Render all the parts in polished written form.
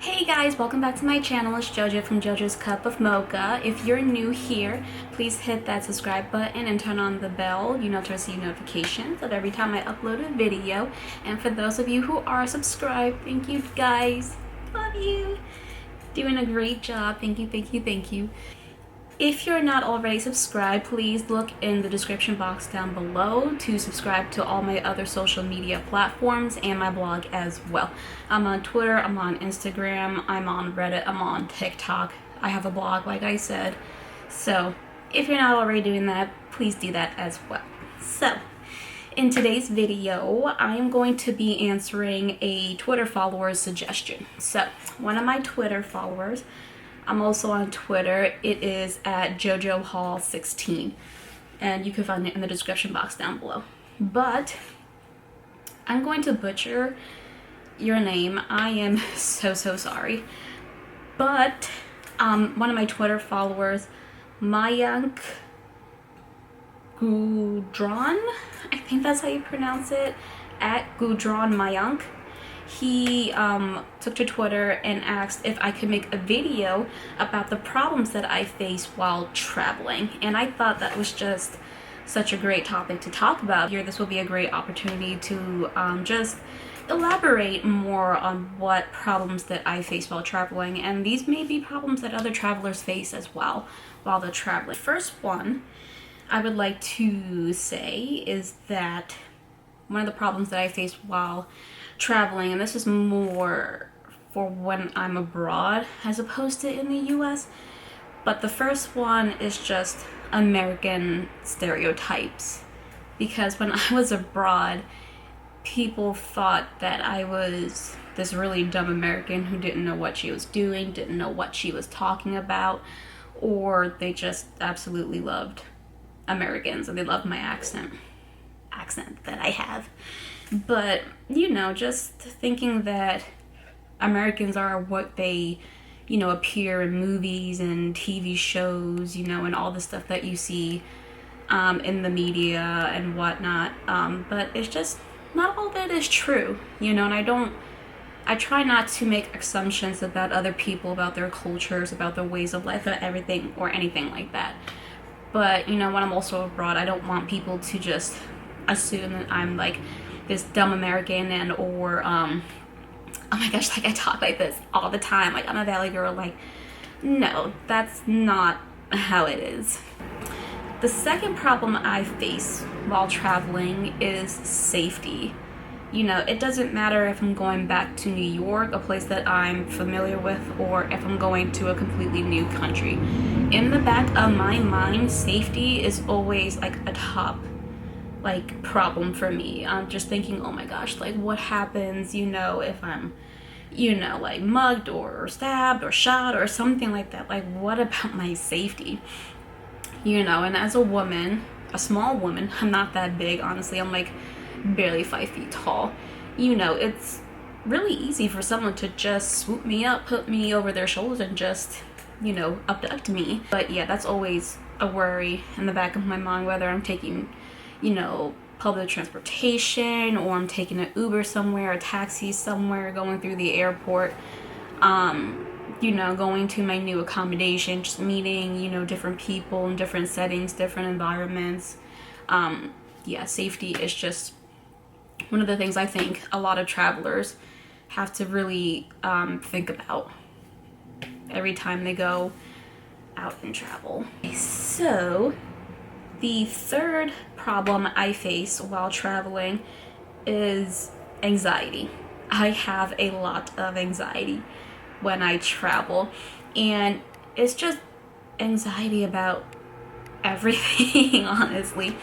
Hey guys, welcome back to my channel. It's JoJo from JoJo's Cup of Mocha. If you're new here, please hit that subscribe button and turn on the bell, to receive notifications of every time I upload a video. And for those of you who are subscribed, thank you guys. Love you. Doing a great job. Thank you, thank you, thank you. If you're not already subscribed, please look in the description box down below to subscribe to all my other social media platforms and my blog as well. I'm on Twitter, I'm on Instagram, I'm on Reddit, I'm on TikTok. I have a blog, like I said. So if you're not already doing that, please do that as well. So in today's video, I am going to be answering a Twitter follower's suggestion. So one of my Twitter followers, I'm also on Twitter. It is at JoJoHall16, and you can find it in the description box down below. But I'm going to butcher your name. I am so sorry. But one of my Twitter followers, Mayank Gudron, I think that's how you pronounce it, at Gudron Mayank. He took to Twitter and asked if I could make a video about the problems that I face while traveling. And I thought that was just such a great topic to talk about. Here, this will be a great opportunity to just elaborate more on what problems that I face while traveling. And these may be problems that other travelers face as well while they're traveling. First one I would like to say is that one of the problems that I face while traveling, and this is more for when I'm abroad as opposed to in the US, but the first one is just American stereotypes. Because when I was abroad, people thought that I was this really dumb American who didn't know what she was doing, didn't know what she was talking about, or they just absolutely loved Americans and they loved my accent that I have. But, just thinking that Americans are what they, appear in movies and TV shows, and all the stuff that you see in the media and whatnot. But it's just not all that is true, and I try not to make assumptions about other people, about their cultures, about their ways of life, and everything or anything like that. But, when I'm also abroad, I don't want people to just assume that I'm like this dumb American or oh my gosh, like I talk like this all the time, like I'm a valley girl. Like, no, that's not how it is. The second problem I face while traveling is safety. It doesn't matter if I'm going back to New York, a place that I'm familiar with, or if I'm going to a completely new country. In the back of my mind, safety is always like a top problem for me. I'm just thinking, oh my gosh, like what happens, if I'm, like mugged or stabbed or shot or something like that. Like, what about my safety? And as a woman, a small woman, I'm not that big, honestly. I'm like barely 5 feet tall. It's really easy for someone to just swoop me up, put me over their shoulders and just, abduct me. But yeah, that's always a worry in the back of my mind, whether I'm taking public transportation or I'm taking an Uber somewhere, a taxi somewhere, going through the airport, going to my new accommodation, just meeting, different people in different settings, different environments. Yeah, safety is just one of the things I think a lot of travelers have to really think about every time they go out and travel. So the third problem I face while traveling is anxiety. I have a lot of anxiety when I travel, and it's just anxiety about everything, honestly.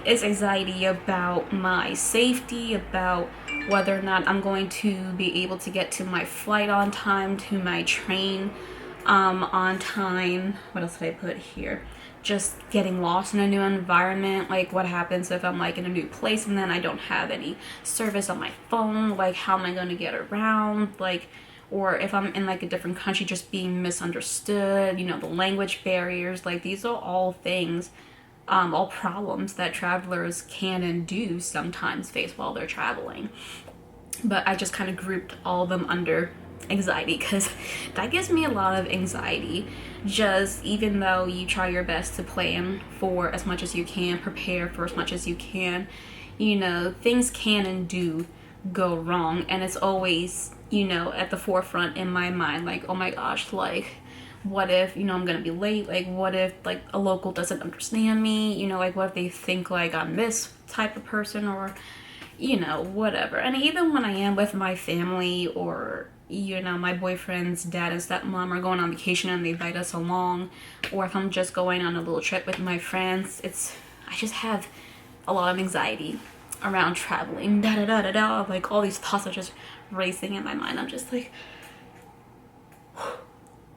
It's anxiety about my safety, about whether or not I'm going to be able to get to my flight on time, to my train on time. What else did I put here? Just getting lost in a new environment. Like, what happens if I'm like in a new place and then I don't have any service on my phone? Like, how am I going to get around? Like, or if I'm in like a different country, just being misunderstood, the language barriers. Like, these are all things, all problems that travelers can and do sometimes face while they're traveling. But I just kind of grouped all of them under anxiety, because that gives me a lot of anxiety. Just even though you try your best to plan for as much as you can, prepare for as much as you can, you know, things can and do go wrong, and it's always, you know, at the forefront in my mind, like, oh my gosh, like, what if, you know, I'm gonna be late? Like, what if, like, a local doesn't understand me? You know, like, what if they think, like, I'm this type of person, or, you know, whatever. And even when I am with my family, or, you know, my boyfriend's dad and stepmom are going on vacation and they invite us along, or if I'm just going on a little trip with my friends, I just have a lot of anxiety around traveling. Like, all these thoughts are just racing in my mind. I'm just like,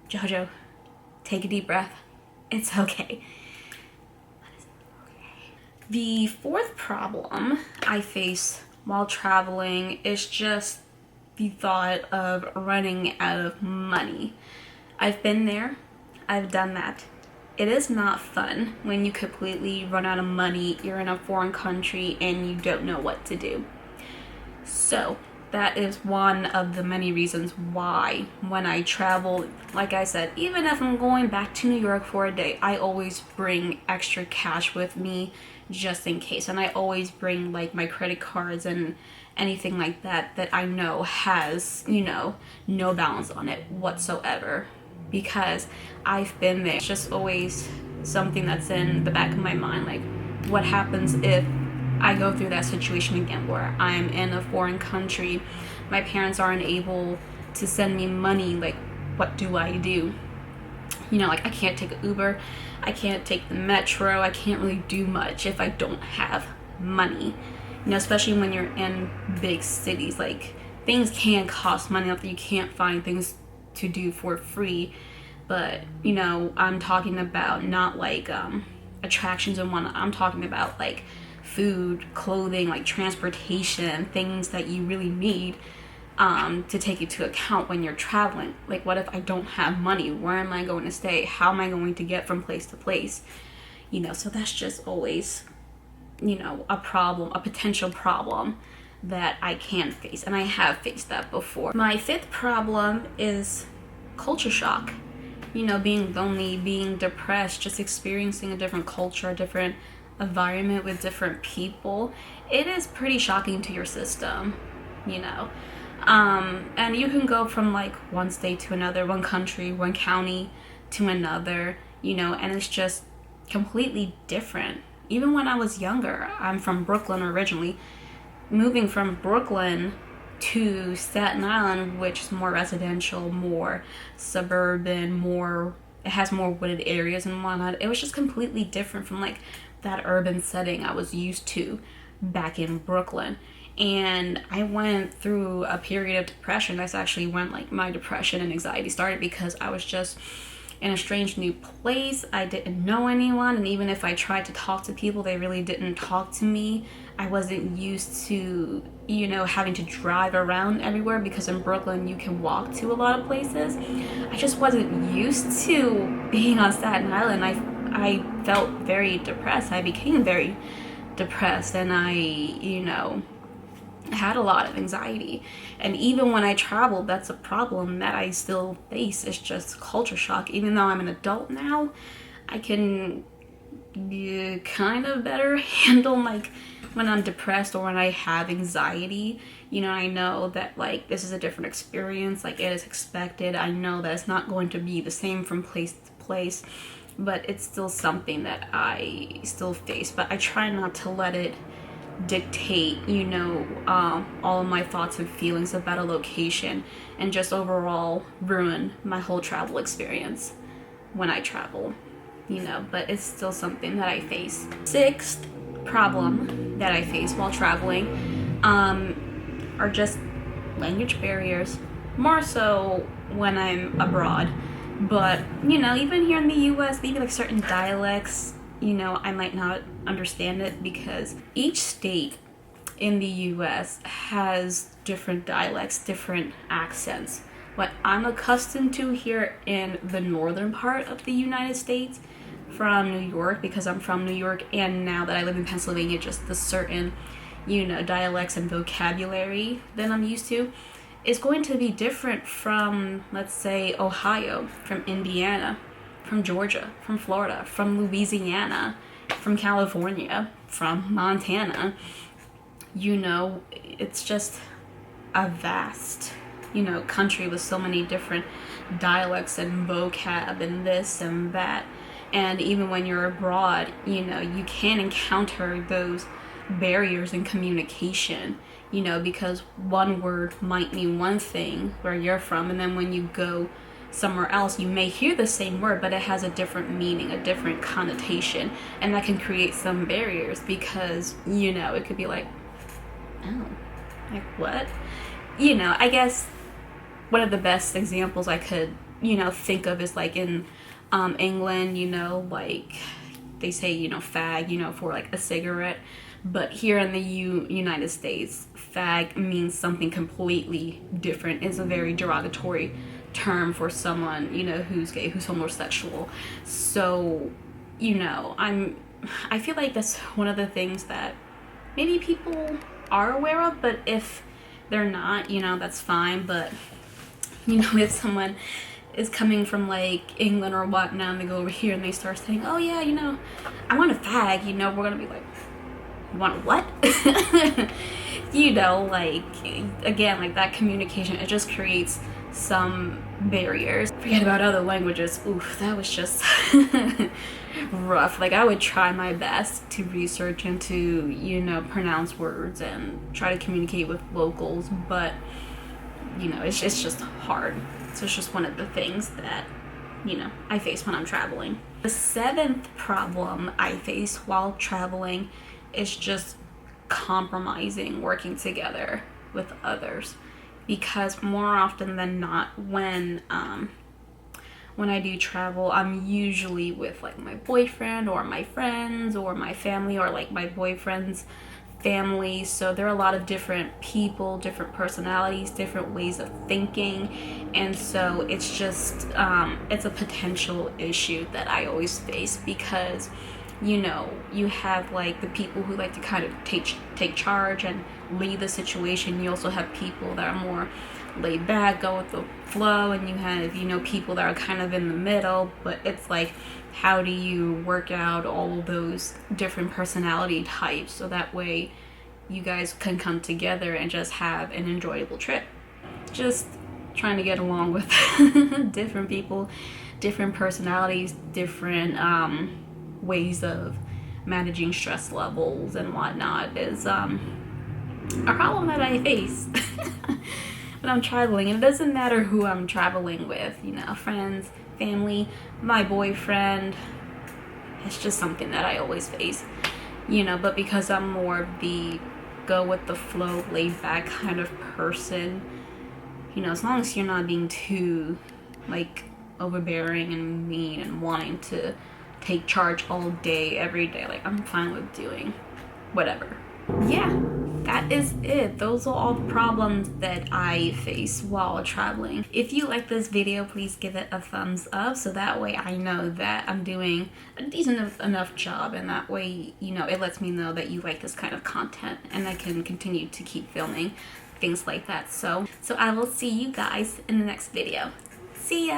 Jojo, take a deep breath. It's okay. The fourth problem I face while traveling is just the thought of running out of money. I've been there. I've done that. It is not fun when you completely run out of money, you're in a foreign country, and you don't know what to do. So that is one of the many reasons why when I travel, like I said, even if I'm going back to New York for a day, I always bring extra cash with me just in case. And I always bring, like, my credit cards and anything like that that I know has, you know, no balance on it whatsoever, because I've been there. It's just always something that's in the back of my mind, like, what happens if I go through that situation again where I'm in a foreign country, my parents aren't able to send me money, like, what do I do? You know, like, I can't take an Uber, I can't take the metro, I can't really do much if I don't have money. You know, especially when you're in big cities, like, things can cost money, not that you can't find things to do for free, but, you know, I'm talking about not like attractions and whatnot. I'm talking about, like, food, clothing, like, transportation, things that you really need to take into account when you're traveling. Like, what if I don't have money? Where am I going to stay? How am I going to get from place to place? You know, so that's just always, you know, a problem, a potential problem that I can face, and I have faced that before. My fifth problem is culture shock. You know, being lonely, being depressed, just experiencing a different culture, a different environment with different people. It is pretty shocking to your system, you know. And you can go from, like, one state to another, one country, one county to another, you know, and it's just completely different. Even when I was younger, I'm from Brooklyn originally. Moving from Brooklyn to Staten Island, which is more residential, more suburban, it has more wooded areas and whatnot. It was just completely different from, like, that urban setting I was used to back in Brooklyn. And I went through a period of depression. That's actually when, like, my depression and anxiety started, because I was just in a strange new place. I didn't know anyone, and even if I tried to talk to people, they really didn't talk to me. I wasn't used to, you know, having to drive around everywhere, because in Brooklyn you can walk to a lot of places. I just wasn't used to being on Staten Island. I felt very depressed. I became very depressed, and I, you know, had a lot of anxiety. And even when I traveled, that's a problem that I still face. It's just culture shock. Even though I'm an adult now, I can kind of better handle, like, when I'm depressed or when I have anxiety. You know, I know that, like, this is a different experience, like, it is expected. I know that it's not going to be the same from place to place, but it's still something that I still face. But I try not to let it dictate, you know, all of my thoughts and feelings about a location, and just overall ruin my whole travel experience when I travel, you know. But it's still something that I face. Sixth problem that I face while traveling are just language barriers, more so when I'm abroad. But, you know, even here in the US, maybe, like, certain dialects, you know, I might not understand it, because each state in the US has different dialects, different accents. What I'm accustomed to here in the northern part of the United States from New York, because I'm from New York, and now that I live in Pennsylvania, just the certain, you know, dialects and vocabulary that I'm used to, is going to be different from, let's say, Ohio, from Indiana, from Georgia, from Florida, from Louisiana, from California, from Montana. You know, it's just a vast, you know, country with so many different dialects and vocab and this and that. And even when you're abroad, you know, you can encounter those barriers in communication, you know, because one word might mean one thing where you're from, and then when you go somewhere else, you may hear the same word, but it has a different meaning, a different connotation, and that can create some barriers because, you know, it could be like, oh, like what? You know, I guess one of the best examples I could, you know, think of is like in England, you know, like they say, you know, fag, you know, for like a cigarette. But here in the United States, fag means something completely different. It's a very derogatory term for someone, you know, who's gay, who's homosexual. So, you know, I feel like that's one of the things that maybe people are aware of, but if they're not, you know, that's fine. But, you know, if someone is coming from like England or whatnot and they go over here and they start saying, oh yeah, you know, I want a fag, you know, we're gonna be like, you want what? You know, like, again, like that communication, it just creates some barriers. Forget about other languages. Oof, that was just rough. Like, I would try my best to research and to, you know, pronounce words and try to communicate with locals, but, you know, it's just hard. So it's just one of the things that, you know, I face when I'm traveling. The seventh problem I face while traveling is just compromising, working together with others, because more often than not, when I do travel, I'm usually with like my boyfriend or my friends or my family or like my boyfriend's family. So there are a lot of different people, different personalities, different ways of thinking, and so it's just it's a potential issue that I always face because, you know, you have like the people who like to kind of take charge and lead the situation. You also have people that are more laid back, go with the flow, and you have, you know, people that are kind of in the middle. But it's like, how do you work out all of those different personality types so that way you guys can come together and just have an enjoyable trip? Just trying to get along with different people, different personalities, different ways of managing stress levels and whatnot is a problem that I face when I'm traveling. And it doesn't matter who I'm traveling with, you know, friends, family, my boyfriend. It's just something that I always face, you know, but because I'm more of the go with the flow, laid back kind of person, you know, as long as you're not being too like overbearing and mean and wanting to take charge all day, every day, like I'm fine with doing whatever. Yeah, that is it. Those are all the problems that I face while traveling. If you like this video, please give it a thumbs up so that way I know that I'm doing a decent enough job, and that way, you know, it lets me know that you like this kind of content and I can continue to keep filming things like that. So I will see you guys in the next video. See ya!